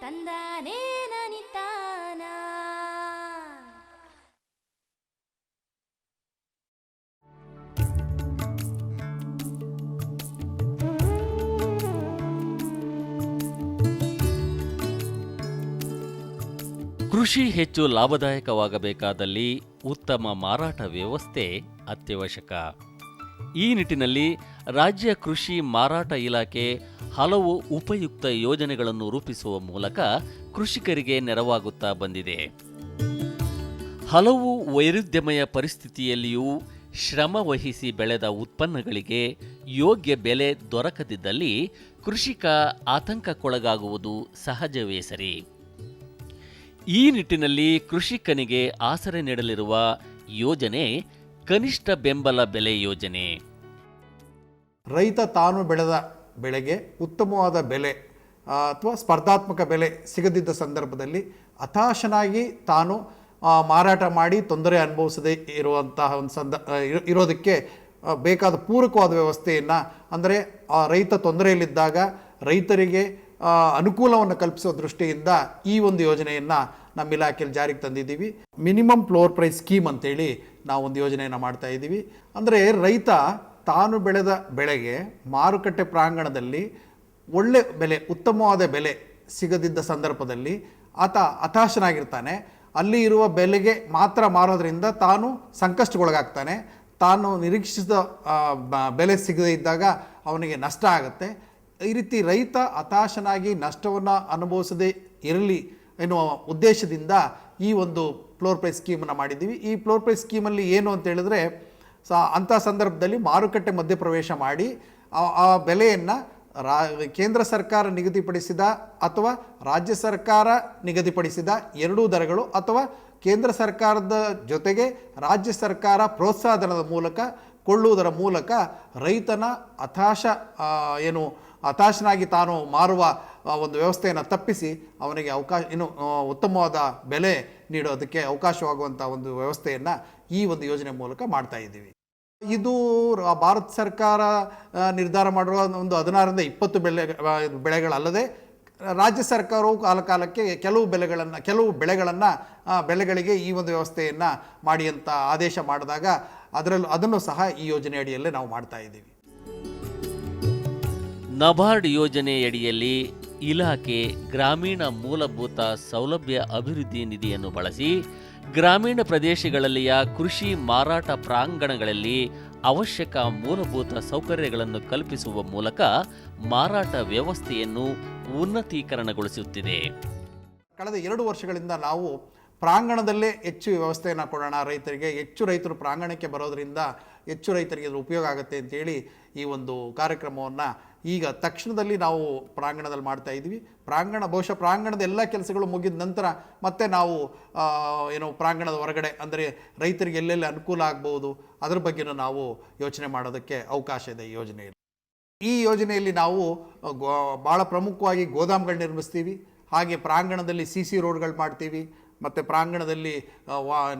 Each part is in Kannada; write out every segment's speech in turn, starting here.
ತಂದಾನೇ ನನಿತಾನ. ಕೃಷಿ ಹೆಚ್ಚು ಲಾಭದಾಯಕವಾಗಬೇಕಾದಲ್ಲಿ ಉತ್ತಮ ಮಾರಾಟ ವ್ಯವಸ್ಥೆ ಅತ್ಯವಶ್ಯಕ. ಈ ನಿಟ್ಟಿನಲ್ಲಿ ರಾಜ್ಯ ಕೃಷಿ ಮಾರಾಟ ಇಲಾಖೆ ಹಲವು ಉಪಯುಕ್ತ ಯೋಜನೆಗಳನ್ನು ರೂಪಿಸುವ ಮೂಲಕ ಕೃಷಿಕರಿಗೆ ನೆರವಾಗುತ್ತಾ ಬಂದಿದೆ. ಹಲವು ವೈರುಧ್ಯಮಯ ಪರಿಸ್ಥಿತಿಯಲ್ಲಿಯೂ ಶ್ರಮ ವಹಿಸಿ ಬೆಳೆದ ಉತ್ಪನ್ನಗಳಿಗೆ ಯೋಗ್ಯ ಬೆಲೆ ದೊರಕದಿದ್ದಲ್ಲಿ ಕೃಷಿಕ ಆತಂಕಕ್ಕೊಳಗಾಗುವುದು ಸಹಜವೇ ಸರಿ. ಈ ನಿಟ್ಟಿನಲ್ಲಿ ಕೃಷಿಕನಿಗೆ ಆಸರೆ ನೀಡಲಿರುವ ಯೋಜನೆ ಕನಿಷ್ಠ ಬೆಂಬಲ ಬೆಲೆ ಯೋಜನೆ. ರೈತ ತಾನು ಬೆಳೆದ ಬೆಳೆಗೆ ಉತ್ತಮವಾದ ಬೆಲೆ ಅಥವಾ ಸ್ಪರ್ಧಾತ್ಮಕ ಬೆಲೆ ಸಿಗದಿದ್ದ ಸಂದರ್ಭದಲ್ಲಿ ಹತಾಶನಾಗಿ ತಾನು ಮಾರಾಟ ಮಾಡಿ ತೊಂದರೆ ಅನುಭವಿಸದೇ ಇರುವಂತಹ ಒಂದು ಇರೋದಕ್ಕೆ ಬೇಕಾದ ಪೂರಕವಾದ ವ್ಯವಸ್ಥೆಯನ್ನು, ಅಂದರೆ ರೈತ ತೊಂದರೆಯಲ್ಲಿದ್ದಾಗ ರೈತರಿಗೆ ಅನುಕೂಲವನ್ನು ಕಲ್ಪಿಸುವ ದೃಷ್ಟಿಯಿಂದ ಈ ಒಂದು ಯೋಜನೆಯನ್ನು ನಮ್ಮ ಇಲಾಖೆಯಲ್ಲಿ ಜಾರಿಗೆ ತಂದಿದ್ದೀವಿ. ಮಿನಿಮಮ್ ಫ್ಲೋರ್ ಪ್ರೈಸ್ ಸ್ಕೀಮ್ ಅಂತೇಳಿ ನಾವು ಒಂದು ಯೋಜನೆಯನ್ನು ಮಾಡ್ತಾ ಇದ್ದೀವಿ. ಅಂದರೆ ರೈತ ತಾನು ಬೆಳೆದ ಬೆಳೆಗೆ ಮಾರುಕಟ್ಟೆ ಪ್ರಾಂಗಣದಲ್ಲಿ ಒಳ್ಳೆ ಬೆಲೆ, ಉತ್ತಮವಾದ ಬೆಲೆ ಸಿಗದಿದ್ದ ಸಂದರ್ಭದಲ್ಲಿ ಆತ ಹತಾಶನಾಗಿರ್ತಾನೆ. ಅಲ್ಲಿ ಇರುವ ಬೆಲೆಗೆ ಮಾತ್ರ ಮಾರೋದ್ರಿಂದ ತಾನು ಸಂಕಷ್ಟಕ್ಕೊಳಗಾಗ್ತಾನೆ. ತಾನು ನಿರೀಕ್ಷಿಸಿದ ಬೆಲೆ ಸಿಗದೇ ಇದ್ದಾಗ ಅವನಿಗೆ ನಷ್ಟ ಆಗುತ್ತೆ. ಈ ರೀತಿ ರೈತ ಹತಾಶನಾಗಿ ನಷ್ಟವನ್ನು ಅನುಭವಿಸದೇ ಇರಲಿ ಎನ್ನುವ ಉದ್ದೇಶದಿಂದ ಈ ಒಂದು ಫ್ಲೋರ್ ಪ್ರೈಸ್ ಸ್ಕೀಮನ್ನು ಮಾಡಿದ್ದೀವಿ. ಈ ಫ್ಲೋರ್ ಪ್ರೈಸ್ ಸ್ಕೀಮಲ್ಲಿ ಏನು ಅಂತ ಹೇಳಿದ್ರೆ, ಅಂಥ ಸಂದರ್ಭದಲ್ಲಿ ಮಾರುಕಟ್ಟೆ ಮಧ್ಯಪ್ರವೇಶ ಮಾಡಿ ಆ ಬೆಲೆಯನ್ನು ಕೇಂದ್ರ ಸರ್ಕಾರ ನಿಗದಿಪಡಿಸಿದ ಅಥವಾ ರಾಜ್ಯ ಸರ್ಕಾರ ನಿಗದಿಪಡಿಸಿದ ಎರಡೂ ದರಗಳು ಅಥವಾ ಕೇಂದ್ರ ಸರ್ಕಾರದ ಜೊತೆಗೆ ರಾಜ್ಯ ಸರ್ಕಾರ ಪ್ರೋತ್ಸಾಹಧನದ ಮೂಲಕ ಕೊಳ್ಳುವುದರ ಮೂಲಕ ರೈತನ ಹತಾಶನಾಗಿ ತಾನು ಮಾರುವ ಒಂದು ವ್ಯವಸ್ಥೆಯನ್ನು ತಪ್ಪಿಸಿ ಅವನಿಗೆ ಉತ್ತಮವಾದ ಬೆಲೆ ನೀಡೋದಕ್ಕೆ ಅವಕಾಶವಾಗುವಂಥ ಒಂದು ವ್ಯವಸ್ಥೆಯನ್ನು ಈ ಒಂದು ಯೋಜನೆ ಮೂಲಕ ಮಾಡ್ತಾ ಇದ್ದೀವಿ. ಇದು ಭಾರತ ಸರ್ಕಾರ ನಿರ್ಧಾರ ಮಾಡಿರುವ ಒಂದು 16ರಿಂದ 20 ಬೆಳೆಗಳಲ್ಲದೆ ರಾಜ್ಯ ಸರ್ಕಾರವು ಕಾಲಕಾಲಕ್ಕೆ ಕೆಲವು ಬೆಳೆಗಳಿಗೆ ಈ ಒಂದು ವ್ಯವಸ್ಥೆಯನ್ನು ಮಾಡಿ ಅಂತ ಆದೇಶ ಮಾಡಿದಾಗ ಅದನ್ನು ಸಹ ಈ ಯೋಜನೆ ಅಡಿಯಲ್ಲೇ ನಾವು ಮಾಡ್ತಾ ಇದ್ದೀವಿ. ನಬಾರ್ಡ್ ಯೋಜನೆಯಡಿಯಲ್ಲಿ ಇಲಾಖೆ ಗ್ರಾಮೀಣ ಮೂಲಭೂತ ಸೌಲಭ್ಯ ಅಭಿವೃದ್ಧಿ ನಿಧಿಯನ್ನು ಬಳಸಿ ಗ್ರಾಮೀಣ ಪ್ರದೇಶಗಳಲ್ಲಿಯ ಕೃಷಿ ಮಾರಾಟ ಪ್ರಾಂಗಣಗಳಲ್ಲಿ ಅವಶ್ಯಕ ಮೂಲಭೂತ ಸೌಕರ್ಯಗಳನ್ನು ಕಲ್ಪಿಸುವ ಮೂಲಕ ಮಾರಾಟ ವ್ಯವಸ್ಥೆಯನ್ನು ಉನ್ನತೀಕರಣಗೊಳಿಸುತ್ತಿದೆ. ಕಳೆದ 2 ವರ್ಷಗಳಿಂದ ನಾವು ಪ್ರಾಂಗಣದಲ್ಲೇ ಹೆಚ್ಚು ವ್ಯವಸ್ಥೆಯನ್ನು ಕೊಡೋಣ, ರೈತರಿಗೆ ಹೆಚ್ಚು ರೈತರು ಪ್ರಾಂಗಣಕ್ಕೆ ಬರೋದರಿಂದ ಹೆಚ್ಚು ರೈತರಿಗೆ ಅದು ಉಪಯೋಗ ಆಗುತ್ತೆ ಅಂತೇಳಿ ಈ ಒಂದು ಕಾರ್ಯಕ್ರಮವನ್ನು ಈಗ ತಕ್ಷಣದಲ್ಲಿ ನಾವು ಪ್ರಾಂಗಣದಲ್ಲಿ ಮಾಡ್ತಾ ಇದ್ದೀವಿ. ಬಹುಶಃ ಪ್ರಾಂಗಣದ ಎಲ್ಲ ಕೆಲಸಗಳು ಮುಗಿದ ನಂತರ ಮತ್ತೆ ನಾವು ಪ್ರಾಂಗಣದ ಹೊರಗಡೆ, ಅಂದರೆ ರೈತರಿಗೆ ಎಲ್ಲೆಲ್ಲಿ ಅನುಕೂಲ ಆಗ್ಬೋದು ಅದ್ರ ಬಗ್ಗೆನೂ ನಾವು ಯೋಚನೆ ಮಾಡೋದಕ್ಕೆ ಅವಕಾಶ ಇದೆ ಈ ಯೋಜನೆಯಲ್ಲಿ. ಈ ಯೋಜನೆಯಲ್ಲಿ ನಾವು ಭಾಳ ಪ್ರಮುಖವಾಗಿ ಗೋದಾಮುಗಳು ನಿರ್ಮಿಸ್ತೀವಿ. ಹಾಗೆ ಪ್ರಾಂಗಣದಲ್ಲಿ CC ರೋಡ್ಗಳು ಮಾಡ್ತೀವಿ. ಮತ್ತು ಪ್ರಾಂಗಣದಲ್ಲಿ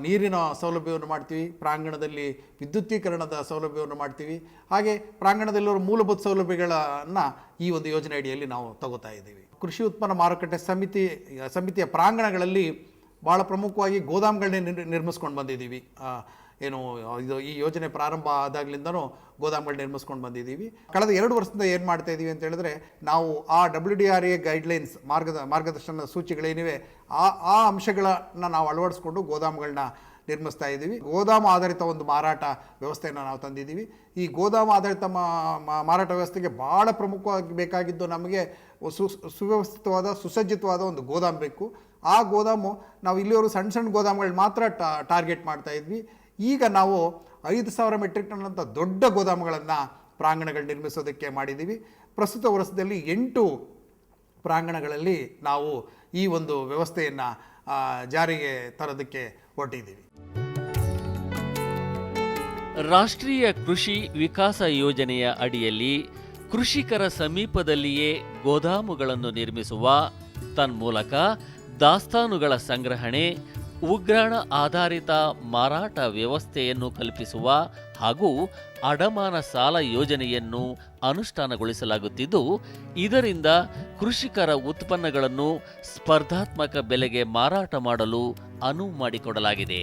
ನೀರಿನ ಸೌಲಭ್ಯವನ್ನು ಮಾಡ್ತೀವಿ. ಪ್ರಾಂಗಣದಲ್ಲಿ ವಿದ್ಯುತ್ತೀಕರಣದ ಸೌಲಭ್ಯವನ್ನು ಮಾಡ್ತೀವಿ. ಹಾಗೆ ಪ್ರಾಂಗಣದಲ್ಲಿರುವ ಮೂಲಭೂತ ಸೌಲಭ್ಯಗಳನ್ನು ಈ ಒಂದು ಯೋಜನೆ ಅಡಿಯಲ್ಲಿ ನಾವು ತಗೋತಾ ಇದ್ದೀವಿ. ಕೃಷಿ ಉತ್ಪನ್ನ ಮಾರುಕಟ್ಟೆ ಸಮಿತಿಯ ಪ್ರಾಂಗಣಗಳಲ್ಲಿ ಭಾಳ ಪ್ರಮುಖವಾಗಿ ಗೋದಾಮುಗಳನ್ನೇ ನಿರ್ಮಿಸ್ಕೊಂಡು ಬಂದಿದ್ದೀವಿ. ಈ ಯೋಜನೆ ಪ್ರಾರಂಭ ಆದಾಗಲಿಂದನೂ ಗೋದಾಮುಗಳು ನಿರ್ಮಿಸ್ಕೊಂಡು ಬಂದಿದ್ದೀವಿ. ಕಳೆದ 2 ವರ್ಷದಿಂದ ಏನು ಮಾಡ್ತಾ ಇದ್ದೀವಿ ಅಂತ ಹೇಳಿದ್ರೆ, ನಾವು ಆ WDRA ಗೈಡ್ಲೈನ್ಸ್ ಮಾರ್ಗದರ್ಶನದ ಸೂಚಿಗಳೇನಿವೆ ಆ ಅಂಶಗಳನ್ನು ನಾವು ಅಳವಡಿಸ್ಕೊಂಡು ಗೋದಾಮುಗಳನ್ನ ನಿರ್ಮಿಸ್ತಾ ಇದ್ದೀವಿ. ಗೋದಾಮು ಆಧಾರಿತ ಒಂದು ಮಾರಾಟ ವ್ಯವಸ್ಥೆಯನ್ನು ನಾವು ತಂದಿದ್ದೀವಿ. ಈ ಗೋದಾಮು ಆಧಾರಿತ ಮಾರಾಟ ವ್ಯವಸ್ಥೆಗೆ ಭಾಳ ಪ್ರಮುಖವಾಗಿ ಬೇಕಾಗಿದ್ದು ನಮಗೆ ಸುವ್ಯವಸ್ಥಿತವಾದ ಸುಸಜ್ಜಿತವಾದ ಒಂದು ಗೋದಾಮು ಬೇಕು. ಆ ಗೋದಾಮು ನಾವು ಇಲ್ಲಿಯವರು ಸಣ್ಣ ಗೋದಾಮುಗಳು ಮಾತ್ರ ಟಾರ್ಗೆಟ್ ಮಾಡ್ತಾ ಇದ್ವಿ. ಈಗ ನಾವು 5,000 ಮೆಟ್ರಿಕ್ ಟನ್ ಅಂತ ದೊಡ್ಡ ಗೋದಾಮುಗಳನ್ನು ಪ್ರಾಂಗಣಗಳು ನಿರ್ಮಿಸೋದಕ್ಕೆ ಮಾಡಿದ್ದೀವಿ. ಪ್ರಸ್ತುತ ವರ್ಷದಲ್ಲಿ 8 ಪ್ರಾಂಗಣಗಳಲ್ಲಿ ನಾವು ಈ ಒಂದು ವ್ಯವಸ್ಥೆಯನ್ನು ಜಾರಿಗೆ ತರೋದಕ್ಕೆ ಹೊರಟಿದ್ದೀವಿ. ರಾಷ್ಟ್ರೀಯ ಕೃಷಿ ವಿಕಾಸ ಯೋಜನೆಯ ಅಡಿಯಲ್ಲಿ ಕೃಷಿಕರ ಸಮೀಪದಲ್ಲಿಯೇ ಗೋದಾಮುಗಳನ್ನು ನಿರ್ಮಿಸುವ ತನ್ಮೂಲಕ ದಾಸ್ತಾನುಗಳ ಸಂಗ್ರಹಣೆ, ಉಗ್ರಾಣ ಆಧಾರಿತ ಮಾರಾಟ ವ್ಯವಸ್ಥೆಯನ್ನು ಕಲ್ಪಿಸುವ ಹಾಗೂ ಅಡಮಾನ ಸಾಲ ಯೋಜನೆಯನ್ನು ಅನುಷ್ಠಾನಗೊಳಿಸಲಾಗುತ್ತಿದ್ದು, ಇದರಿಂದ ಕೃಷಿಕರ ಉತ್ಪನ್ನಗಳನ್ನು ಸ್ಪರ್ಧಾತ್ಮಕ ಬೆಲೆಗೆ ಮಾರಾಟ ಮಾಡಲು ಅನುವು ಮಾಡಿಕೊಡಲಾಗಿದೆ.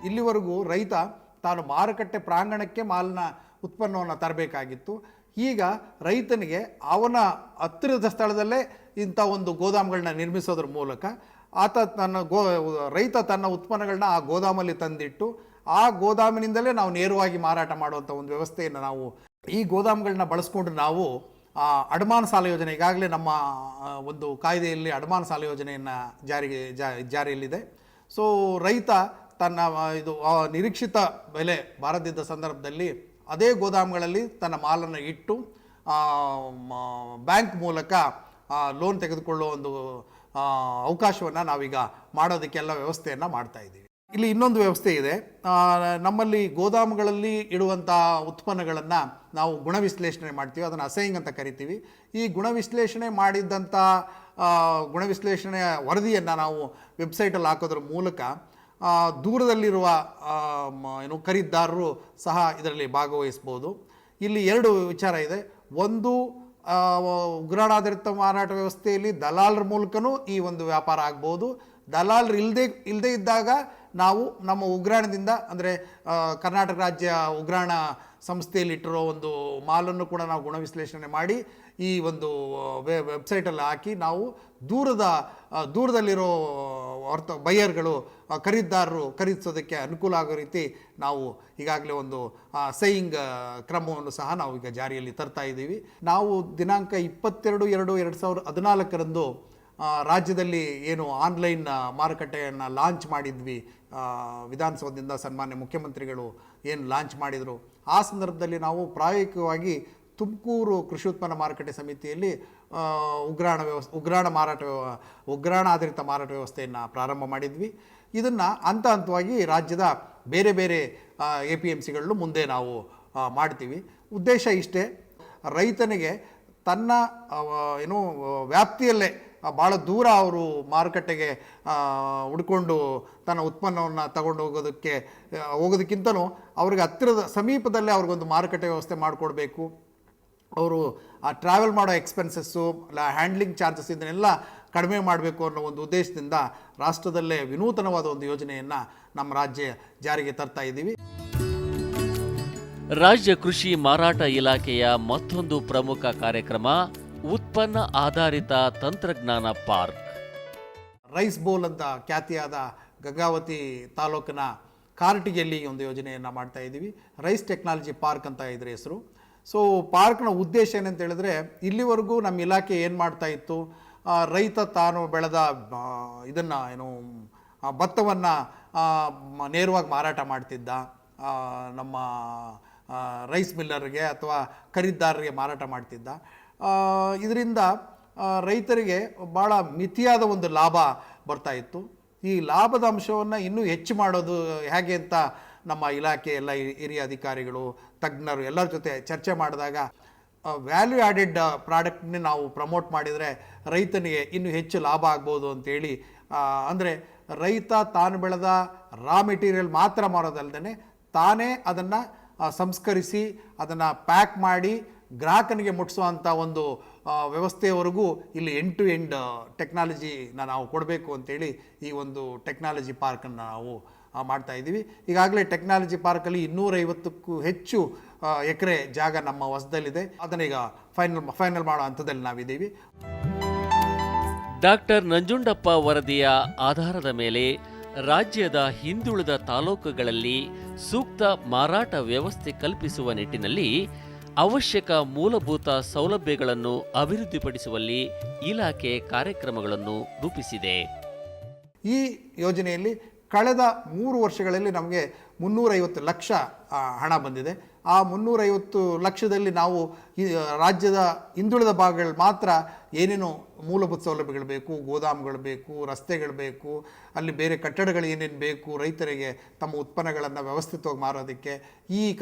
ಇಲ್ಲಿವರೆಗೂ ರೈತ ತಾನು ಮಾರುಕಟ್ಟೆ ಪ್ರಾಂಗಣಕ್ಕೆ ಮಾಲಿನ ಉತ್ಪನ್ನವನ್ನು ತರಬೇಕಾಗಿತ್ತು. ಈಗ ರೈತನಿಗೆ ಅವನ ಹತ್ತಿರದ ಸ್ಥಳದಲ್ಲೇ ಇಂಥ ಒಂದು ಗೋದಾಮುಗಳನ್ನ ನಿರ್ಮಿಸೋದ್ರ ಮೂಲಕ ರೈತ ತನ್ನ ಉತ್ಪನ್ನಗಳನ್ನ ಆ ಗೋದಾಮಲ್ಲಿ ತಂದಿಟ್ಟು ಆ ಗೋದಾಮಿನಿಂದಲೇ ನಾವು ನೇರವಾಗಿ ಮಾರಾಟ ಮಾಡುವಂಥ ಒಂದು ವ್ಯವಸ್ಥೆಯನ್ನು ನಾವು ಈ ಗೋದಾಮುಗಳನ್ನ ಬಳಸ್ಕೊಂಡು ನಾವು ಅಡಮಾನ ಸಾಲ ಯೋಜನೆ, ಈಗಾಗಲೇ ನಮ್ಮ ಒಂದು ಕಾಯ್ದೆಯಲ್ಲಿ ಅಡಮಾನ ಸಾಲ ಯೋಜನೆಯನ್ನು ಜಾರಿಯಲ್ಲಿದೆ. ಸೊ ರೈತ ತನ್ನ ನಿರೀಕ್ಷಿತ ಬೆಲೆ ಬಾರದಿದ್ದ ಸಂದರ್ಭದಲ್ಲಿ ಅದೇ ಗೋದಾಮುಗಳಲ್ಲಿ ತನ್ನ ಮಾಲನ್ನು ಇಟ್ಟು ಬ್ಯಾಂಕ್ ಮೂಲಕ ಲೋನ್ ತೆಗೆದುಕೊಳ್ಳುವ ಒಂದು ಅವಕಾಶವನ್ನು ನಾವೀಗ ಮಾಡೋದಕ್ಕೆಲ್ಲ ವ್ಯವಸ್ಥೆಯನ್ನು ಮಾಡ್ತಾ ಇದ್ದೀವಿ. ಇಲ್ಲಿ ಇನ್ನೊಂದು ವ್ಯವಸ್ಥೆ ಇದೆ. ನಮ್ಮಲ್ಲಿ ಗೋದಾಮುಗಳಲ್ಲಿ ಇಡುವಂಥ ಉತ್ಪನ್ನಗಳನ್ನು ನಾವು ಗುಣವಿಶ್ಲೇಷಣೆ ಮಾಡ್ತೀವಿ, ಅದನ್ನು ಅಸೈಯಿಂಗ್ ಅಂತ ಕರಿತೀವಿ. ಈ ಗುಣವಿಶ್ಲೇಷಣೆ ಮಾಡಿದ್ದಂಥ ಗುಣವಿಶ್ಲೇಷಣೆಯ ವರದಿಯನ್ನು ನಾವು ವೆಬ್ಸೈಟಲ್ಲಿ ಹಾಕೋದ್ರ ಮೂಲಕ ದೂರದಲ್ಲಿರುವ ಖರೀದಿದಾರರು ಸಹ ಇದರಲ್ಲಿ ಭಾಗವಹಿಸ್ಬೋದು. ಇಲ್ಲಿ ಎರಡು ವಿಚಾರ ಇದೆ. ಒಂದು, ಉಗ್ರಾಣಾಧಾರಿತ ಮಾರಾಟ ವ್ಯವಸ್ಥೆಯಲ್ಲಿ ದಲಾಲರ ಮೂಲಕನೂ ಈ ಒಂದು ವ್ಯಾಪಾರ ಆಗ್ಬೋದು. ದಲಾಲರು ಇಲ್ಲದೇ ಇದ್ದಾಗ ನಾವು ನಮ್ಮ ಉಗ್ರಾಣದಿಂದ, ಅಂದರೆ ಕರ್ನಾಟಕ ರಾಜ್ಯ ಉಗ್ರಾಣ ಸಂಸ್ಥೆಯಲ್ಲಿ ಇಟ್ಟಿರೋ ಒಂದು ಮಾಲನ್ನು ಕೂಡ ನಾವು ಗುಣವಿಶ್ಲೇಷಣೆ ಮಾಡಿ ಈ ಒಂದು ವೆಬ್ಸೈಟಲ್ಲಿ ಹಾಕಿ ನಾವು ದೂರದಲ್ಲಿರೋ ಬೈಯರ್ಗಳು, ಖರೀದಿದಾರರು ಖರೀದಿಸೋದಕ್ಕೆ ಅನುಕೂಲ ಆಗೋ ರೀತಿ ನಾವು ಈಗಾಗಲೇ ಒಂದು ಸೈಯಿಂಗ್ ಕ್ರಮವನ್ನು ಸಹ ನಾವು ಈಗ ಜಾರಿಯಲ್ಲಿ ತರ್ತಾ ಇದ್ದೀವಿ. ನಾವು ದಿನಾಂಕ 22/2/2014 ರಾಜ್ಯದಲ್ಲಿ ಏನು ಆನ್ಲೈನ್ ಮಾರುಕಟ್ಟೆಯನ್ನು ಲಾಂಚ್ ಮಾಡಿದ್ವಿ, ವಿಧಾನಸೌಧದಿಂದ ಸನ್ಮಾನ್ಯ ಮುಖ್ಯಮಂತ್ರಿಗಳು ಏನು ಲಾಂಚ್ ಮಾಡಿದರು, ಆ ಸಂದರ್ಭದಲ್ಲಿ ನಾವು ಪ್ರಾಯೋಗಿಕವಾಗಿ ತುಮಕೂರು ಕೃಷಿ ಉತ್ಪನ್ನ ಮಾರುಕಟ್ಟೆ ಸಮಿತಿಯಲ್ಲಿ ಉಗ್ರಾಣ ಆಧಾರಿತ ಮಾರಾಟ ವ್ಯವಸ್ಥೆಯನ್ನು ಪ್ರಾರಂಭ ಮಾಡಿದ್ವಿ. ಇದನ್ನು ಹಂತವಾಗಿ ರಾಜ್ಯದ ಬೇರೆ ಬೇರೆ APMCಗಳಲ್ಲೂ ಮುಂದೆ ನಾವು ಮಾಡ್ತೀವಿ. ಉದ್ದೇಶ ಇಷ್ಟೇ, ರೈತನಿಗೆ ತನ್ನ ವ್ಯಾಪ್ತಿಯಲ್ಲೇ ಭಾಳ ದೂರ ಅವರು ಮಾರುಕಟ್ಟೆಗೆ ಹುಡ್ಕೊಂಡು ತನ್ನ ಉತ್ಪನ್ನವನ್ನು ತಗೊಂಡು ಹೋಗೋದಕ್ಕಿಂತಲೂ ಅವ್ರಿಗೆ ಹತ್ತಿರದ ಸಮೀಪದಲ್ಲೇ ಅವ್ರಿಗೊಂದು ಮಾರುಕಟ್ಟೆ ವ್ಯವಸ್ಥೆ ಮಾಡಿಕೊಡ್ಬೇಕು. ಅವರು ಟ್ರಾವೆಲ್ ಮಾಡೋ ಎಕ್ಸ್ಪೆನ್ಸಸ್ಸು, ಹ್ಯಾಂಡ್ಲಿಂಗ್ ಚಾರ್ಜಸ್ ಇದನ್ನೆಲ್ಲ ಕಡಿಮೆ ಮಾಡಬೇಕು ಅನ್ನೋ ಒಂದು ಉದ್ದೇಶದಿಂದ ರಾಷ್ಟ್ರದಲ್ಲೇ ವಿನೂತನವಾದ ಒಂದು ಯೋಜನೆಯನ್ನು ನಮ್ಮ ರಾಜ್ಯ ಜಾರಿಗೆ ತರ್ತಾ ಇದ್ದೀವಿ. ರಾಜ್ಯ ಕೃಷಿ ಮಾರಾಟ ಇಲಾಖೆಯ ಮತ್ತೊಂದು ಪ್ರಮುಖ ಕಾರ್ಯಕ್ರಮ ಉತ್ಪನ್ನ ಆಧಾರಿತ ತಂತ್ರಜ್ಞಾನ ಪಾರ್ಕ್. ರೈಸ್ ಬೌಲ್ ಅಂತ ಖ್ಯಾತಿಯಾದ ಗಂಗಾವತಿ ತಾಲೂಕಿನ ಕಾರಟಗಿಯಲ್ಲಿ ಒಂದು ಯೋಜನೆಯನ್ನು ಮಾಡ್ತಾ ಇದ್ದೀವಿ. ರೈಸ್ ಟೆಕ್ನಾಲಜಿ ಪಾರ್ಕ್ ಅಂತ ಇದ್ರ ಹೆಸರು. ಸೊ ಪಾರ್ಕ್ನ ಉದ್ದೇಶ ಏನಂತ ಹೇಳಿದ್ರೆ, ಇಲ್ಲಿವರೆಗೂ ನಮ್ಮ ಇಲಾಖೆ ಏನು ಮಾಡ್ತಾ ಇತ್ತು, ರೈತ ತಾನು ಬೆಳೆದ ಭತ್ತವನ್ನು ನೇರವಾಗಿ ಮಾರಾಟ ಮಾಡ್ತಿದ್ದ, ನಮ್ಮ ರೈಸ್ ಮಿಲ್ಲರ್ಗೆ ಅಥವಾ ಖರೀದಿದಾರರಿಗೆ ಮಾರಾಟ ಮಾಡ್ತಿದ್ದ. ಇದರಿಂದ ರೈತರಿಗೆ ಭಾಳ ಮಿತಿಯಾದ ಒಂದು ಲಾಭ ಬರ್ತಾ ಇತ್ತು. ಈ ಲಾಭದ ಅಂಶವನ್ನು ಇನ್ನೂ ಹೆಚ್ಚು ಮಾಡೋದು ಹೇಗೆ ಅಂತ ನಮ್ಮ ಇಲಾಖೆ ಎಲ್ಲ ಹಿರಿಯ ಅಧಿಕಾರಿಗಳು, ತಜ್ಞರು ಎಲ್ಲರ ಜೊತೆ ಚರ್ಚೆ ಮಾಡಿದಾಗ ವ್ಯಾಲ್ಯೂ ಆ್ಯಡೆಡ್ ಪ್ರಾಡಕ್ಟ್ನೇ ನಾವು ಪ್ರಮೋಟ್ ಮಾಡಿದರೆ ರೈತನಿಗೆ ಇನ್ನೂ ಹೆಚ್ಚು ಲಾಭ ಆಗ್ಬೋದು ಅಂತೇಳಿ, ಅಂದರೆ ರೈತ ತಾನು ಬೆಳೆದ ರಾ ಮೆಟೀರಿಯಲ್ ಮಾತ್ರ ಮಾರೋದಲ್ಲದೆ ತಾನೇ ಅದನ್ನು ಸಂಸ್ಕರಿಸಿ ಅದನ್ನು ಪ್ಯಾಕ್ ಮಾಡಿ ಗ್ರಾಹಕನಿಗೆ ಮುಟ್ಟಿಸುವಂಥ ಒಂದು ವ್ಯವಸ್ಥೆಯವರೆಗೂ ಇಲ್ಲಿ ಎಂಡ್ ಟು ಎಂಡ್ ಟೆಕ್ನಾಲಜಿನ ನಾವು ಕೊಡಬೇಕು ಅಂತೇಳಿ ಈ ಒಂದು ಟೆಕ್ನಾಲಜಿ ಪಾರ್ಕನ್ನು ನಾವು ಮಾಡ್ತಾ ಇದ್ದೀವಿ. ಈಗಾಗಲೇ ಟೆಕ್ನಾಲಜಿ ಪಾರ್ಕಲ್ಲಿ 250ಕ್ಕೂ ಹೆಚ್ಚು ಎಕರೆ ಜಾಗ ನಮ್ಮ ವಶದಲ್ಲಿದೆ. ಅದನ್ನೀಗ ಫೈನಲ್ ಮಾಡೋ ಹಂತದಲ್ಲಿ ನಾವಿದ್ದೀವಿ. ಡಾಕ್ಟರ್ ನಂಜುಂಡಪ್ಪ ವರದಿಯ ಆಧಾರದ ಮೇಲೆ ರಾಜ್ಯದ ಹಿಂದುಳಿದ ತಾಲೂಕುಗಳಲ್ಲಿ ಸೂಕ್ತ ಮಾರಾಟ ವ್ಯವಸ್ಥೆ ಕಲ್ಪಿಸುವ ನಿಟ್ಟಿನಲ್ಲಿ ಅವಶ್ಯಕ ಮೂಲಭೂತ ಸೌಲಭ್ಯಗಳನ್ನು ಅಭಿವೃದ್ಧಿಪಡಿಸುವಲ್ಲಿ ಇಲಾಖೆ ಕಾರ್ಯಕ್ರಮಗಳನ್ನು ರೂಪಿಸಿದೆ. ಈ ಯೋಜನೆಯಲ್ಲಿ ಕಳೆದ 3 ವರ್ಷಗಳಲ್ಲಿ ನಮಗೆ 350 ಲಕ್ಷ ಹಣ ಬಂದಿದೆ. ಆ 350 ಲಕ್ಷದಲ್ಲಿ ನಾವು ಈ ರಾಜ್ಯದ ಹಿಂದುಳಿದ ಭಾಗಗಳು ಮಾತ್ರ ಏನೇನು ಮೂಲಭೂತ ಸೌಲಭ್ಯಗಳು ಬೇಕು, ಗೋದಾಮುಗಳು ಬೇಕು, ರಸ್ತೆಗಳು ಬೇಕು, ಅಲ್ಲಿ ಬೇರೆ ಕಟ್ಟಡಗಳು ಏನೇನು ಬೇಕು, ರೈತರಿಗೆ ತಮ್ಮ ಉತ್ಪನ್ನಗಳನ್ನು ವ್ಯವಸ್ಥಿತವಾಗಿ ಮಾರೋದಕ್ಕೆ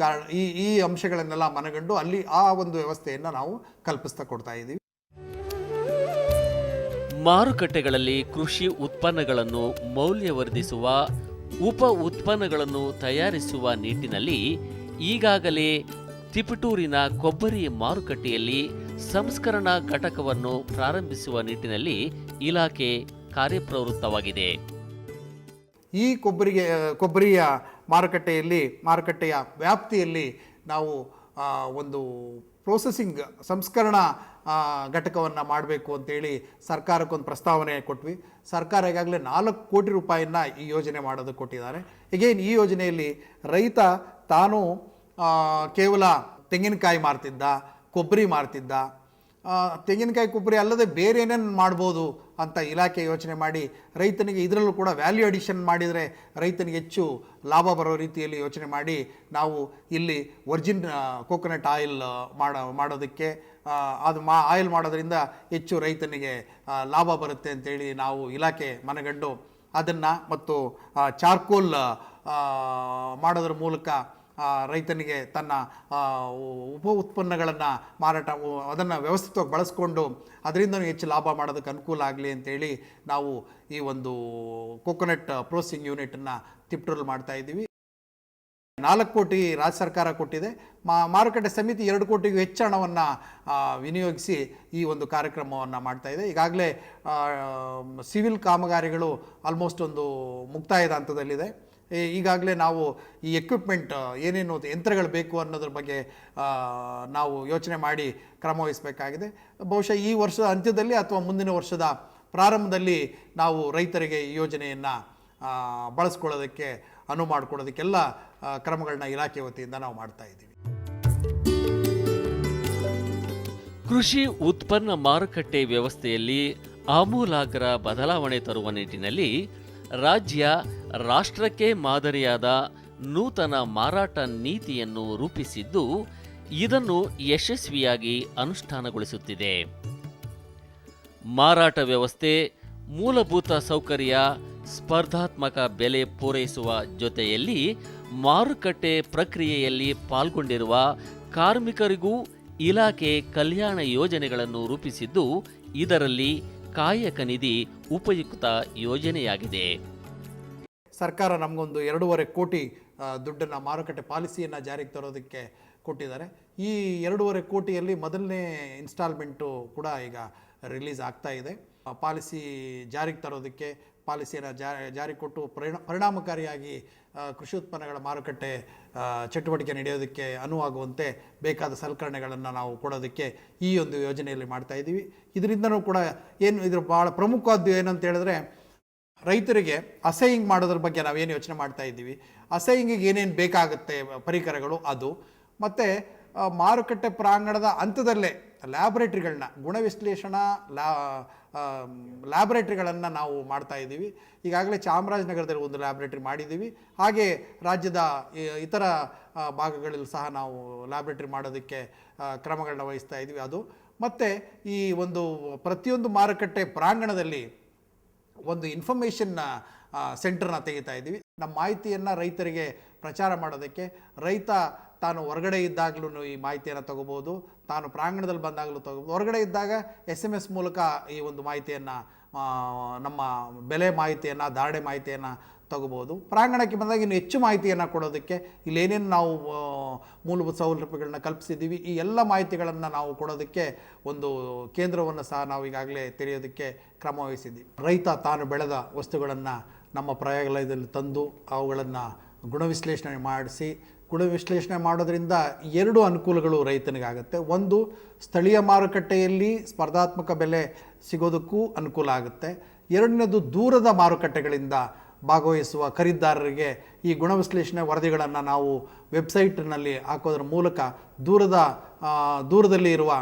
ಈ ಅಂಶಗಳನ್ನೆಲ್ಲ ಮನಗಂಡು ಅಲ್ಲಿ ಆ ಒಂದು ವ್ಯವಸ್ಥೆಯನ್ನು ನಾವು ಕಲ್ಪಿಸ್ತಾ ಕೊಡ್ತಾ ಇದ್ದೀವಿ. ಮಾರುಕಟ್ಟೆಗಳಲ್ಲಿ ಕೃಷಿ ಉತ್ಪನ್ನಗಳನ್ನು ಮೌಲ್ಯವರ್ಧಿಸುವ ಉಪ ಉತ್ಪನ್ನಗಳನ್ನು ತಯಾರಿಸುವ ನಿಟ್ಟಿನಲ್ಲಿ ಈಗಾಗಲೇ ತಿಪಟೂರಿನ ಕೊಬ್ಬರಿ ಮಾರುಕಟ್ಟೆಯಲ್ಲಿ ಸಂಸ್ಕರಣಾ ಘಟಕವನ್ನು ಪ್ರಾರಂಭಿಸುವ ನಿಟ್ಟಿನಲ್ಲಿ ಇಲಾಖೆ ಕಾರ್ಯಪ್ರವೃತ್ತವಾಗಿದೆ. ಈ ಕೊಬ್ಬರಿಯ ಮಾರುಕಟ್ಟೆಯ ವ್ಯಾಪ್ತಿಯಲ್ಲಿ ನಾವು ಒಂದು ಪ್ರೋಸೆಸಿಂಗ್ ಸಂಸ್ಕರಣಾ ಘಟಕವನ್ನು ಮಾಡಬೇಕು ಅಂತೇಳಿ ಸರ್ಕಾರಕ್ಕೊಂದು ಪ್ರಸ್ತಾವನೆ ಕೊಟ್ವಿ. ಸರ್ಕಾರ ಈಗಾಗಲೇ 4 ಕೋಟಿ ರೂಪಾಯಿನ ಈ ಯೋಜನೆ ಮಾಡೋದಕ್ಕೆ ಕೊಟ್ಟಿದ್ದಾರೆ. ಈಗೇನು ಈ ಯೋಜನೆಯಲ್ಲಿ ರೈತ ತಾನು ಕೇವಲ ತೆಂಗಿನಕಾಯಿ ಮಾರ್ತಿದ್ದ, ಕೊಬ್ಬರಿ ಮಾರ್ತಿದ್ದ, ತೆಂಗಿನಕಾಯಿ ಕೊಬ್ಬರಿ ಅಲ್ಲದೆ ಬೇರೆ ಏನೇನು ಮಾಡ್ಬೋದು ಅಂತ ಇಲಾಖೆ ಯೋಚನೆ ಮಾಡಿ ರೈತನಿಗೆ ಇದರಲ್ಲೂ ಕೂಡ ವ್ಯಾಲ್ಯೂ ಅಡಿಷನ್ ಮಾಡಿದರೆ ರೈತನಿಗೆ ಹೆಚ್ಚು ಲಾಭ ಬರೋ ರೀತಿಯಲ್ಲಿ ಯೋಚನೆ ಮಾಡಿ ನಾವು ಇಲ್ಲಿ ವರ್ಜಿನ್ ಕೋಕೋನಟ್ ಆಯಿಲ್ ಮಾಡೋದಕ್ಕೆ ಅದು ಆಯಿಲ್ ಮಾಡೋದ್ರಿಂದ ಹೆಚ್ಚು ರೈತನಿಗೆ ಲಾಭ ಬರುತ್ತೆ ಅಂತೇಳಿ ನಾವು ಇಲಾಖೆ ಮನಗಂಡು ಅದನ್ನು ಮತ್ತು ಚಾರ್ಕೋಲ್ ಮಾಡೋದ್ರ ಮೂಲಕ ರೈತನಿಗೆ ತನ್ನ ಉಪ ಉತ್ಪನ್ನಗಳನ್ನು ಅದನ್ನು ವ್ಯವಸ್ಥಿತವಾಗಿ ಬಳಸ್ಕೊಂಡು ಅದರಿಂದ ಹೆಚ್ಚು ಲಾಭ ಮಾಡೋದಕ್ಕೆ ಅನುಕೂಲ ಆಗಲಿ ಅಂತೇಳಿ ನಾವು ಈ ಒಂದು ಕೋಕೋನಟ್ ಪ್ರೋಸೆಸಿಂಗ್ ಯೂನಿಟನ್ನು ತಿಪಟೂರಲ್ಲಿ ಮಾಡ್ತಾಯಿದ್ದೀವಿ. 4 ಕೋಟಿ ರಾಜ್ಯ ಸರ್ಕಾರ ಕೊಟ್ಟಿದೆ. ಮಾರುಕಟ್ಟೆ ಸಮಿತಿ 2 ಕೋಟಿಗೂ ಹೆಚ್ಚು ಹಣವನ್ನು ವಿನಿಯೋಗಿಸಿ ಈ ಒಂದು ಕಾರ್ಯಕ್ರಮವನ್ನು ಮಾಡ್ತಾಯಿದೆ. ಈಗಾಗಲೇ ಸಿವಿಲ್ ಕಾಮಗಾರಿಗಳು ಆಲ್ಮೋಸ್ಟ್ ಒಂದು ಮುಕ್ತಾಯದ ಹಂತದಲ್ಲಿದೆ. ಈಗಾಗಲೇ ನಾವು ಈ ಎಕ್ವಿಪ್ಮೆಂಟ್ ಏನೇನು ಯಂತ್ರಗಳು ಬೇಕು ಅನ್ನೋದ್ರ ಬಗ್ಗೆ ನಾವು ಯೋಚನೆ ಮಾಡಿ ಕ್ರಮ ವಹಿಸಬೇಕಾಗಿದೆ. ಬಹುಶಃ ಈ ವರ್ಷದ ಅಂತ್ಯದಲ್ಲಿ ಅಥವಾ ಮುಂದಿನ ವರ್ಷದ ಪ್ರಾರಂಭದಲ್ಲಿ ನಾವು ರೈತರಿಗೆ ಈ ಯೋಜನೆಯನ್ನು ಬಳಸ್ಕೊಳ್ಳೋದಕ್ಕೆ ಅನುವು ಮಾಡಿಕೊಡೋದಕ್ಕೆಲ್ಲ ಕ್ರಮಗಳನ್ನ ಇಲಾಖೆ ವತಿಯಿಂದ ನಾವು ಮಾಡ್ತಾ ಇದ್ದೀವಿ. ಕೃಷಿ ಉತ್ಪನ್ನ ಮಾರುಕಟ್ಟೆ ವ್ಯವಸ್ಥೆಯಲ್ಲಿ ಆಮೂಲಾಗ್ರ ಬದಲಾವಣೆ ತರುವ ನಿಟ್ಟಿನಲ್ಲಿ ರಾಜ್ಯ ರಾಷ್ಟ್ರಕ್ಕೆ ಮಾದರಿಯಾದ ನೂತನ ಮಾರಾಟ ನೀತಿಯನ್ನು ರೂಪಿಸಿದ್ದು ಇದನ್ನು ಯಶಸ್ವಿಯಾಗಿ ಅನುಷ್ಠಾನಗೊಳಿಸುತ್ತಿದೆ. ಮಾರಾಟ ವ್ಯವಸ್ಥೆ ಮೂಲಭೂತ ಸೌಕರ್ಯ, ಸ್ಪರ್ಧಾತ್ಮಕ ಬೆಲೆ ಪೂರೈಸುವ ಜೊತೆಯಲ್ಲಿ ಮಾರುಕಟ್ಟೆ ಪ್ರಕ್ರಿಯೆಯಲ್ಲಿ ಪಾಲ್ಗೊಂಡಿರುವ ಕಾರ್ಮಿಕರಿಗೂ ಇಲಾಖೆ ಕಲ್ಯಾಣ ಯೋಜನೆಗಳನ್ನು ರೂಪಿಸಿದ್ದು ಇದರಲ್ಲಿ ಕಾಯಕ ನಿಧಿ ಉಪಯುಕ್ತ ಯೋಜನೆಯಾಗಿದೆ. ಸರ್ಕಾರ ನಮಗೊಂದು 2.5 ಕೋಟಿ ದುಡ್ಡನ್ನು ಮಾರುಕಟ್ಟೆ ಪಾಲಿಸಿಯನ್ನು ಜಾರಿಗೆ ತರೋದಕ್ಕೆ ಕೊಟ್ಟಿದ್ದಾರೆ. ಈ 2.5 ಕೋಟಿಯಲ್ಲಿ ಮೊದಲನೇ ಇನ್ಸ್ಟಾಲ್ಮೆಂಟು ಕೂಡ ಈಗ ರಿಲೀಸ್ ಆಗ್ತಾ ಇದೆ. ಪಾಲಿಸಿ ಜಾರಿಗೆ ತರೋದಕ್ಕೆ ಪಾಲಿಸಿಯನ್ನು ಜಾರಿಗೆ ಕೊಟ್ಟು ಪರಿಣಾಮಕಾರಿಯಾಗಿ ಕೃಷಿ ಉತ್ಪನ್ನಗಳ ಮಾರುಕಟ್ಟೆ ಚಟುವಟಿಕೆ ನಡೆಯೋದಕ್ಕೆ ಅನುವಾಗುವಂತೆ ಬೇಕಾದ ಸಲಕರಣೆಗಳನ್ನು ನಾವು ಕೊಡೋದಕ್ಕೆ ಈ ಒಂದು ಯೋಜನೆಯಲ್ಲಿ ಮಾಡ್ತಾಯಿದ್ದೀವಿ. ಇದರಿಂದನೂ ಕೂಡ ಇದ್ರ ಭಾಳ ಪ್ರಮುಖವಾದ್ದು ಏನಂತ ಹೇಳಿದ್ರೆ ರೈತರಿಗೆ ಅಸೈಯಿಂಗ್ ಮಾಡೋದ್ರ ಬಗ್ಗೆ ನಾವೇನು ಯೋಚನೆ ಮಾಡ್ತಾ ಇದ್ದೀವಿ, ಅಸೈಯಿಂಗಿಗೆ ಏನೇನು ಬೇಕಾಗುತ್ತೆ ಪರಿಕರಗಳು ಅದು, ಮತ್ತು ಮಾರುಕಟ್ಟೆ ಪ್ರಾಂಗಣದ ಹಂತದಲ್ಲೇ ಲ್ಯಾಬೊರೇಟ್ರಿಗಳನ್ನ ಗುಣವಿಶ್ಲೇಷಣಾ ಲ್ಯಾಬೊರೇಟ್ರಿಗಳನ್ನು ನಾವು ಮಾಡ್ತಾ ಇದ್ದೀವಿ. ಈಗಾಗಲೇ ಚಾಮರಾಜನಗರದಲ್ಲಿ ಒಂದು ಲ್ಯಾಬೊರೇಟ್ರಿ ಮಾಡಿದ್ದೀವಿ. ಹಾಗೆ ರಾಜ್ಯದ ಇತರ ಭಾಗಗಳಲ್ಲಿ ಸಹ ನಾವು ಲ್ಯಾಬೊರೇಟ್ರಿ ಮಾಡೋದಕ್ಕೆ ಕ್ರಮಗಳನ್ನ ವಹಿಸ್ತಾ ಇದ್ದೀವಿ. ಅದು ಮತ್ತು ಈ ಒಂದು ಪ್ರತಿಯೊಂದು ಮಾರುಕಟ್ಟೆ ಪ್ರಾಂಗಣದಲ್ಲಿ ಒಂದು ಇನ್ಫಾರ್ಮೇಷನ್ ಸೆಂಟರ್ನ ತೆಗಿತಾ ಇದ್ದೀವಿ. ನಮ್ಮ ಮಾಹಿತಿಯನ್ನು ರೈತರಿಗೆ ಪ್ರಚಾರ ಮಾಡೋದಕ್ಕೆ ರೈತ ತಾನು ಹೊರಗಡೆ ಇದ್ದಾಗಲೂ ಈ ಮಾಹಿತಿಯನ್ನು ತಗೋಬೋದು, ತಾನು ಪ್ರಾಂಗಣದಲ್ಲಿ ಬಂದಾಗಲೂ ತಗೋಬೋದು. ಹೊರಗಡೆ ಇದ್ದಾಗ SMS ಮೂಲಕ ಈ ಒಂದು ಮಾಹಿತಿಯನ್ನು ನಮ್ಮ ಬೆಲೆ ಮಾಹಿತಿಯನ್ನು, ಧಾರಣೆ ಮಾಹಿತಿಯನ್ನು ತಗೋಬೋದು. ಪ್ರಾಂಗಣಕ್ಕೆ ಬಂದಾಗ ಇನ್ನು ಹೆಚ್ಚು ಮಾಹಿತಿಯನ್ನು ಕೊಡೋದಕ್ಕೆ ಇಲ್ಲೇನೇನು ನಾವು ಮೂಲಭೂತ ಸೌಲಭ್ಯಗಳನ್ನ ಕಲ್ಪಿಸಿದ್ದೀವಿ ಈ ಎಲ್ಲ ಮಾಹಿತಿಗಳನ್ನು ನಾವು ಕೊಡೋದಕ್ಕೆ ಒಂದು ಕೇಂದ್ರವನ್ನು ಸಹ ನಾವು ಈಗಾಗಲೇ ತೆರೆಯೋದಕ್ಕೆ ಕ್ರಮ ವಹಿಸಿದ್ದೀವಿ. ರೈತ ತಾನು ಬೆಳೆದ ವಸ್ತುಗಳನ್ನು ನಮ್ಮ ಪ್ರಯೋಗಾಲಯದಲ್ಲಿ ತಂದು ಅವುಗಳನ್ನು ಗುಣವಿಶ್ಲೇಷಣೆ ಮಾಡಿಸಿ, ಗುಣವಿಶ್ಲೇಷಣೆ ಮಾಡೋದ್ರಿಂದ 2 ಅನುಕೂಲಗಳು ರೈತನಿಗಾಗುತ್ತೆ. ಒಂದು, ಸ್ಥಳೀಯ ಮಾರುಕಟ್ಟೆಯಲ್ಲಿ ಸ್ಪರ್ಧಾತ್ಮಕ ಬೆಲೆ ಸಿಗೋದಕ್ಕೂ ಅನುಕೂಲ ಆಗುತ್ತೆ. ಎರಡನೇದು, ದೂರದ ಮಾರುಕಟ್ಟೆಗಳಿಂದ ಭಾಗವಹಿಸುವ ಖರೀದಿದಾರರಿಗೆ ಈ ಗುಣವಿಶ್ಲೇಷಣೆ ವರದಿಗಳನ್ನು ನಾವು ವೆಬ್ಸೈಟ್ನಲ್ಲಿ ಹಾಕೋದ್ರ ಮೂಲಕ ದೂರದಲ್ಲಿ ಇರುವ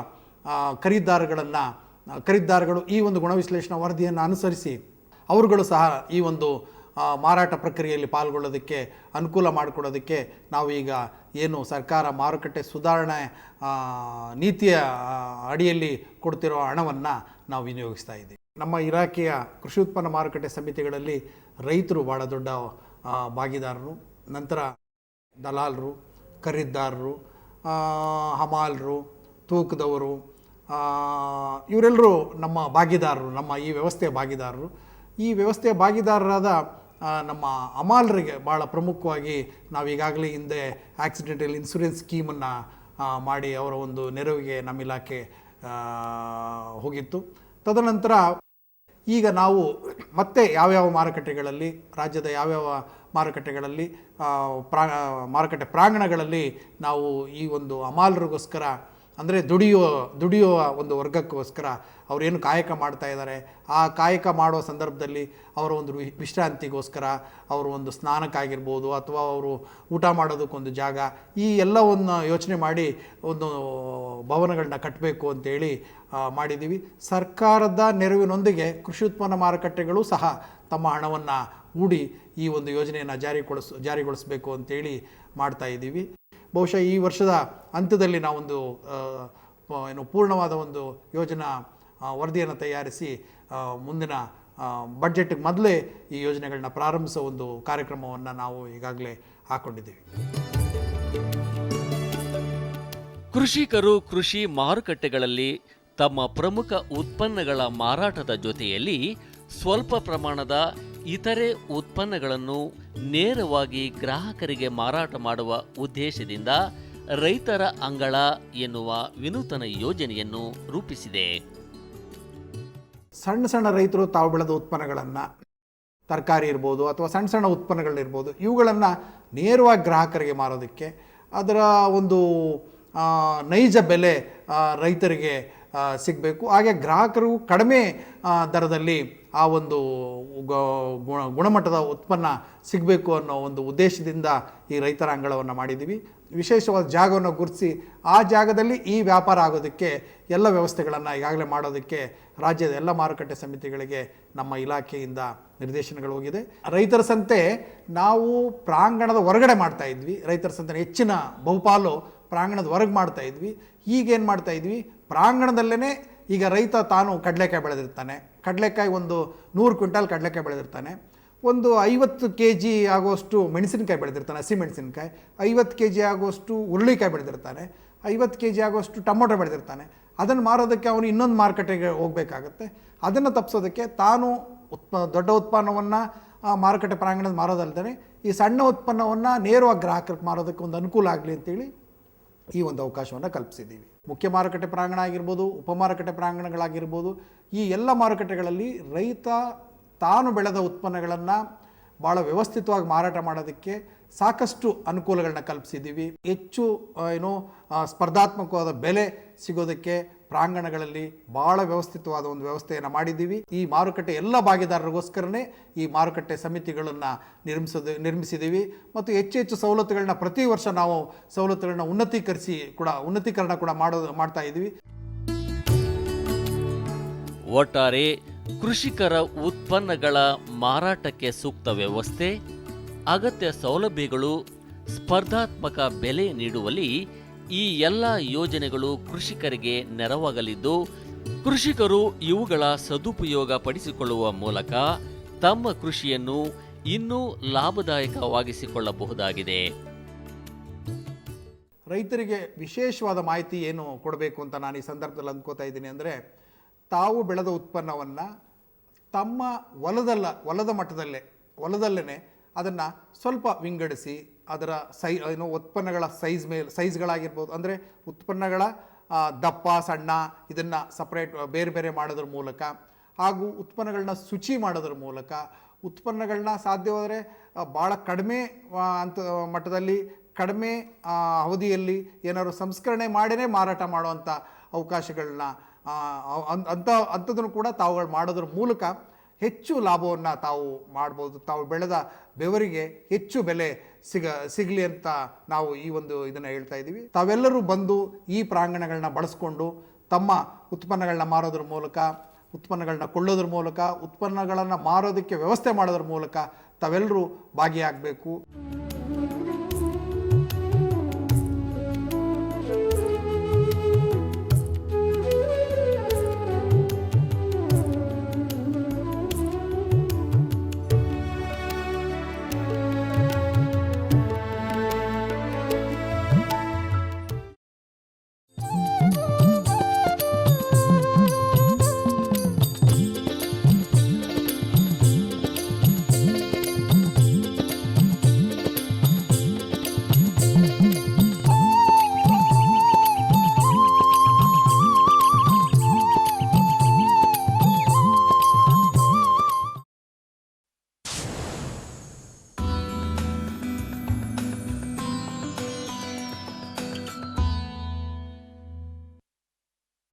ಖರೀದಿದಾರಗಳು ಈ ಒಂದು ಗುಣವಿಶ್ಲೇಷಣಾ ವರದಿಯನ್ನು ಅನುಸರಿಸಿ ಅವರುಗಳು ಸಹ ಈ ಒಂದು ಮಾರಾಟ ಪ್ರಕ್ರಿಯೆಯಲ್ಲಿ ಪಾಲ್ಗೊಳ್ಳೋದಕ್ಕೆ ಅನುಕೂಲ ಮಾಡಿಕೊಡೋದಕ್ಕೆ ನಾವು ಈಗ ಏನು ಸರ್ಕಾರ ಮಾರುಕಟ್ಟೆ ಸುಧಾರಣೆ ನೀತಿಯ ಅಡಿಯಲ್ಲಿ ಕೊಡ್ತಿರೋ ಹಣವನ್ನು ನಾವು ವಿನಿಯೋಗಿಸ್ತಾ ಇದ್ದೀವಿ. ನಮ್ಮ ಇಲಾಖೆಯ ಕೃಷಿ ಉತ್ಪನ್ನ ಮಾರುಕಟ್ಟೆ ಸಮಿತಿಗಳಲ್ಲಿ ರೈತರು ಭಾಳ ದೊಡ್ಡ ಭಾಗಿದಾರರು, ನಂತರ ದಲಾಲರು, ಖರೀದಿದಾರರು, ಹಮಾಲರು, ತೂಕದವರು, ಇವರೆಲ್ಲರೂ ನಮ್ಮ ಭಾಗಿದಾರರು, ನಮ್ಮ ಈ ವ್ಯವಸ್ಥೆಯ ಭಾಗಿದಾರರು. ಈ ವ್ಯವಸ್ಥೆಯ ಭಾಗಿದಾರರಾದ ನಮ್ಮ ಅಮಾಲರಿಗೆ ಭಾಳ ಪ್ರಮುಖವಾಗಿ ನಾವು ಈಗಾಗಲೇ ಹಿಂದೆ ಆಕ್ಸಿಡೆಂಟಲ್ ಇನ್ಶೂರೆನ್ಸ್ ಸ್ಕೀಮನ್ನು ಮಾಡಿ ಅವರ ಒಂದು ನೆರವಿಗೆ ನಮ್ಮ ಇಲಾಖೆ ಹೋಗಿತ್ತು. ತದನಂತರ ಈಗ ನಾವು ಮತ್ತೆ ಯಾವ್ಯಾವ ಮಾರುಕಟ್ಟೆಗಳಲ್ಲಿ, ರಾಜ್ಯದ ಯಾವ್ಯಾವ ಮಾರುಕಟ್ಟೆಗಳಲ್ಲಿ, ಮಾರುಕಟ್ಟೆ ಪ್ರಾಂಗಣಗಳಲ್ಲಿ ನಾವು ಈ ಒಂದು ಅಮಾಲರಿಗೋಸ್ಕರ, ಅಂದರೆ ದುಡಿಯುವ ಒಂದು ವರ್ಗಕ್ಕೋಸ್ಕರ ಅವರೇನು ಕಾಯಕ ಮಾಡ್ತಾ ಇದ್ದಾರೆ, ಆ ಕಾಯಕ ಮಾಡುವ ಸಂದರ್ಭದಲ್ಲಿ ಅವರ ಒಂದು ವಿಶ್ರಾಂತಿಗೋಸ್ಕರ, ಅವರು ಒಂದು ಸ್ನಾನಕ್ಕಾಗಿರ್ಬೋದು ಅಥವಾ ಅವರು ಊಟ ಮಾಡೋದಕ್ಕೊಂದು ಜಾಗ, ಈ ಎಲ್ಲವನ್ನು ಯೋಚನೆ ಮಾಡಿ ಒಂದು ಭವನಗಳನ್ನ ಕಟ್ಟಬೇಕು ಅಂತೇಳಿ ಮಾಡಿದ್ದೀವಿ. ಸರ್ಕಾರದ ನೆರವಿನೊಂದಿಗೆ ಕೃಷಿ ಉತ್ಪನ್ನ ಮಾರುಕಟ್ಟೆಗಳು ಸಹ ತಮ್ಮ ಹಣವನ್ನು ಹೂಡಿ ಈ ಒಂದು ಯೋಜನೆಯನ್ನು ಜಾರಿಗೊಳಿಸಬೇಕು ಅಂತೇಳಿ ಮಾಡ್ತಾ ಇದ್ದೀವಿ. ಬಹುಶಃ ಈ ವರ್ಷದ ಅಂತ್ಯದಲ್ಲಿ ನಾವೊಂದು ಪೂರ್ಣವಾದ ಒಂದು ಯೋಜನಾ ವರದಿಯನ್ನು ತಯಾರಿಸಿ ಮುಂದಿನ ಬಡ್ಜೆಟ್ಗೆ ಮೊದಲೇ ಈ ಯೋಜನೆಗಳನ್ನ ಪ್ರಾರಂಭಿಸೋ ಒಂದು ಕಾರ್ಯಕ್ರಮವನ್ನು ನಾವು ಈಗಾಗಲೇ ಹಾಕ್ಕೊಂಡಿದ್ದೀವಿ. ಕೃಷಿಕರು ಕೃಷಿ ಮಾರುಕಟ್ಟೆಗಳಲ್ಲಿ ತಮ್ಮ ಪ್ರಮುಖ ಉತ್ಪನ್ನಗಳ ಮಾರಾಟದ ಜೊತೆಯಲ್ಲಿ ಸ್ವಲ್ಪ ಪ್ರಮಾಣದ ಇತರೆ ಉತ್ಪನ್ನಗಳನ್ನು ನೇರವಾಗಿ ಗ್ರಾಹಕರಿಗೆ ಮಾರಾಟ ಮಾಡುವ ಉದ್ದೇಶದಿಂದ ರೈತರ ಅಂಗಳ ಎನ್ನುವ ವಿನೂತನ ಯೋಜನೆಯನ್ನು ರೂಪಿಸಿದೆ. ಸಣ್ಣ ಸಣ್ಣ ರೈತರು ತಾವು ಬೆಳೆದ ಉತ್ಪನ್ನಗಳನ್ನು, ತರಕಾರಿ ಇರ್ಬೋದು ಅಥವಾ ಸಣ್ಣ ಸಣ್ಣ ಉತ್ಪನ್ನಗಳಿರ್ಬೋದು, ಇವುಗಳನ್ನು ನೇರವಾಗಿ ಗ್ರಾಹಕರಿಗೆ ಮಾರೋದಕ್ಕೆ, ಅದರ ಒಂದು ನೈಜ ಬೆಲೆ ರೈತರಿಗೆ ಸಿಗಬೇಕು. ಹಾಗೆ ಗ್ರಾಹಕರು ಕಡಿಮೆ ದರದಲ್ಲಿ ಆ ಒಂದು ಗುಣಮಟ್ಟದ ಉತ್ಪನ್ನ ಸಿಗಬೇಕು ಅನ್ನೋ ಒಂದು ಉದ್ದೇಶದಿಂದ ಈ ರೈತರ ಅಂಗಳವನ್ನು ಮಾಡಿದ್ದೀವಿ. ವಿಶೇಷವಾದ ಜಾಗವನ್ನು ಗುರುತಿಸಿ ಆ ಜಾಗದಲ್ಲಿ ಈ ವ್ಯಾಪಾರ ಆಗೋದಕ್ಕೆ ಎಲ್ಲ ವ್ಯವಸ್ಥೆಗಳನ್ನು ಈಗಾಗಲೇ ಮಾಡೋದಕ್ಕೆ ರಾಜ್ಯದ ಎಲ್ಲ ಮಾರುಕಟ್ಟೆ ಸಮಿತಿಗಳಿಗೆ ನಮ್ಮ ಇಲಾಖೆಯಿಂದ ನಿರ್ದೇಶನಗಳು ಹೋಗಿದೆ. ರೈತರ ಸಂತೆ ನಾವು ಪ್ರಾಂಗಣದ ಹೊರಗಡೆ ಮಾಡ್ತಾ ಇದ್ವಿ. ರೈತರ ಸಂತೆ ಹೆಚ್ಚಿನ ಬಹುಪಾಲು ಪ್ರಾಂಗಣದ ಹೊರಗೆ ಮಾಡ್ತಾ ಇದ್ವಿ. ಈಗೇನು ಮಾಡ್ತಾ ಇದ್ವಿ, ಪ್ರಾಂಗಣದಲ್ಲೇ ಈಗ ರೈತ ತಾನು ಕಡಲೆಕಾಯಿ ಬೆಳೆದಿರ್ತಾನೆ, ಕಡಲೆಕಾಯಿ ಒಂದು 100 ಕ್ವಿಂಟಾಲ್ ಕಡಲೆಕಾಯಿ ಬೆಳೆದಿರ್ತಾನೆ, ಒಂದು 50 kg ಆಗುವಷ್ಟು ಮೆಣಸಿನಕಾಯಿ ಬೆಳೆದಿರ್ತಾನೆ, ಹಸಿ ಮೆಣಸಿನಕಾಯಿ, 50 kg ಆಗುವಷ್ಟು ಹುರುಳಿಕಾಯಿ ಬೆಳೆದಿರ್ತಾನೆ, 50 kg ಆಗುವಷ್ಟು ಟೊಮೊಟೊ ಬೆಳೆದಿರ್ತಾನೆ. ಅದನ್ನು ಮಾರೋದಕ್ಕೆ ಅವನು ಇನ್ನೊಂದು ಮಾರುಕಟ್ಟೆಗೆ ಹೋಗಬೇಕಾಗತ್ತೆ. ಅದನ್ನು ತಪ್ಪಿಸೋದಕ್ಕೆ ತಾನು ದೊಡ್ಡ ಉತ್ಪನ್ನವನ್ನು ಮಾರುಕಟ್ಟೆ ಪ್ರಾಂಗಣದ ಮಾರೋದಲ್ದೇ ಈ ಸಣ್ಣ ಉತ್ಪನ್ನವನ್ನು ನೇರವಾಗಿ ಗ್ರಾಹಕರಿಗೆ ಮಾರೋದಕ್ಕೆ ಒಂದು ಅನುಕೂಲ ಆಗಲಿ ಅಂತೇಳಿ ಈ ಒಂದು ಅವಕಾಶವನ್ನು ಕಲ್ಪಿಸಿದ್ದೀವಿ. ಮುಖ್ಯ ಮಾರುಕಟ್ಟೆ ಪ್ರಾಂಗಣ ಆಗಿರ್ಬೋದು, ಉಪಮಾರುಕಟ್ಟೆ ಪ್ರಾಂಗಣಗಳಾಗಿರ್ಬೋದು, ಈ ಎಲ್ಲ ಮಾರುಕಟ್ಟೆಗಳಲ್ಲಿ ರೈತ ತಾನು ಬೆಳೆದ ಉತ್ಪನ್ನಗಳನ್ನು ಭಾಳ ವ್ಯವಸ್ಥಿತವಾಗಿ ಮಾರಾಟ ಮಾಡೋದಕ್ಕೆ ಸಾಕಷ್ಟು ಅನುಕೂಲಗಳನ್ನ ಕಲ್ಪಿಸಿದ್ದೀವಿ. ಹೆಚ್ಚು ಸ್ಪರ್ಧಾತ್ಮಕವಾದ ಬೆಲೆ ಸಿಗೋದಕ್ಕೆ ಪ್ರಾಂಗಣಗಳಲ್ಲಿ ಭಾಳ ವ್ಯವಸ್ಥಿತವಾದ ಒಂದು ವ್ಯವಸ್ಥೆಯನ್ನು ಮಾಡಿದ್ದೀವಿ. ಈ ಮಾರುಕಟ್ಟೆ ಎಲ್ಲ ಭಾಗಿದಾರರಿಗೋಸ್ಕರನೇ ಈ ಮಾರುಕಟ್ಟೆ ಸಮಿತಿಗಳನ್ನು ನಿರ್ಮಿಸಿದ್ದೀವಿ ಮತ್ತು ಹೆಚ್ಚು ಸವಲತ್ತುಗಳನ್ನ ಪ್ರತಿ ವರ್ಷ ನಾವು ಸವಲತ್ತುಗಳನ್ನ ಉನ್ನತೀಕರಣ ಕೂಡ ಮಾಡ್ತಾ ಇದ್ದೀವಿ. ಒಟ್ಟಾರೆ ಕೃಷಿಕರ ಉತ್ಪನ್ನಗಳ ಮಾರಾಟಕ್ಕೆ ಸೂಕ್ತ ವ್ಯವಸ್ಥೆ, ಅಗತ್ಯ ಸೌಲಭ್ಯಗಳು, ಸ್ಪರ್ಧಾತ್ಮಕ ಬೆಲೆ ನೀಡುವಲ್ಲಿ ಈ ಎಲ್ಲ ಯೋಜನೆಗಳು ಕೃಷಿಕರಿಗೆ ನೆರವಾಗಲಿದ್ದು, ಕೃಷಿಕರು ಇವುಗಳ ಸದುಪಯೋಗ ಪಡಿಸಿಕೊಳ್ಳುವ ಮೂಲಕ ತಮ್ಮ ಕೃಷಿಯನ್ನು ಇನ್ನೂ ಲಾಭದಾಯಕವಾಗಿಸಿಕೊಳ್ಳಬಹುದಾಗಿದೆ. ರೈತರಿಗೆ ವಿಶೇಷವಾದ ಮಾಹಿತಿ ಏನು ಕೊಡಬೇಕು ಅಂತ ನಾನು ಈ ಸಂದರ್ಭದಲ್ಲಿ ಅಂದ್ಕೋತಾ ಇದ್ದೀನಿ ಅಂದರೆ, ತಾವು ಬೆಳೆದ ಉತ್ಪನ್ನವನ್ನು ತಮ್ಮ ಹೊಲದ ಹೊಲದಲ್ಲೇ ಅದನ್ನು ಸ್ವಲ್ಪ ವಿಂಗಡಿಸಿ ಅದರ ಉತ್ಪನ್ನಗಳ ಸೈಜ್ಗಳಾಗಿರ್ಬೋದು, ಅಂದರೆ ಉತ್ಪನ್ನಗಳ ದಪ್ಪ ಸಣ್ಣ ಇದನ್ನು ಸಪ್ರೇಟ್ ಬೇರೆ ಬೇರೆ ಮಾಡೋದ್ರ ಮೂಲಕ, ಹಾಗೂ ಉತ್ಪನ್ನಗಳನ್ನ ಶುಚಿ ಮಾಡೋದ್ರ ಮೂಲಕ, ಉತ್ಪನ್ನಗಳನ್ನ ಸಾಧ್ಯವಾದರೆ ಭಾಳ ಕಡಿಮೆ ಮಟ್ಟದಲ್ಲಿ ಕಡಿಮೆ ಅವಧಿಯಲ್ಲಿ ಏನಾದ್ರು ಸಂಸ್ಕರಣೆ ಮಾಡಿನೇ ಮಾರಾಟ ಮಾಡುವಂಥ ಅವಕಾಶಗಳನ್ನ ಅಂಥದನ್ನು ಕೂಡ ತಾವುಗಳು ಮಾಡೋದ್ರ ಮೂಲಕ ಹೆಚ್ಚು ಲಾಭವನ್ನು ತಾವು ಮಾಡ್ಬೋದು. ತಾವು ಬೆಳೆದ ಬೆವರಿಗೆ ಹೆಚ್ಚು ಬೆಲೆ ಸಿಗಲಿ ಅಂತ ನಾವು ಈ ಒಂದು ಇದನ್ನು ಹೇಳ್ತಾ ಇದ್ದೀವಿ. ತಾವೆಲ್ಲರೂ ಬಂದು ಈ ಪ್ರಾಂಗಣಗಳನ್ನ ಬಳಸ್ಕೊಂಡು ತಮ್ಮ ಉತ್ಪನ್ನಗಳನ್ನ ಮಾರೋದ್ರ ಮೂಲಕ, ಉತ್ಪನ್ನಗಳನ್ನ ಕೊಳ್ಳೋದ್ರ ಮೂಲಕ, ಉತ್ಪನ್ನಗಳನ್ನು ಮಾರೋದಕ್ಕೆ ವ್ಯವಸ್ಥೆ ಮಾಡೋದ್ರ ಮೂಲಕ ತಾವೆಲ್ಲರೂ ಭಾಗಿಯಾಗಬೇಕು.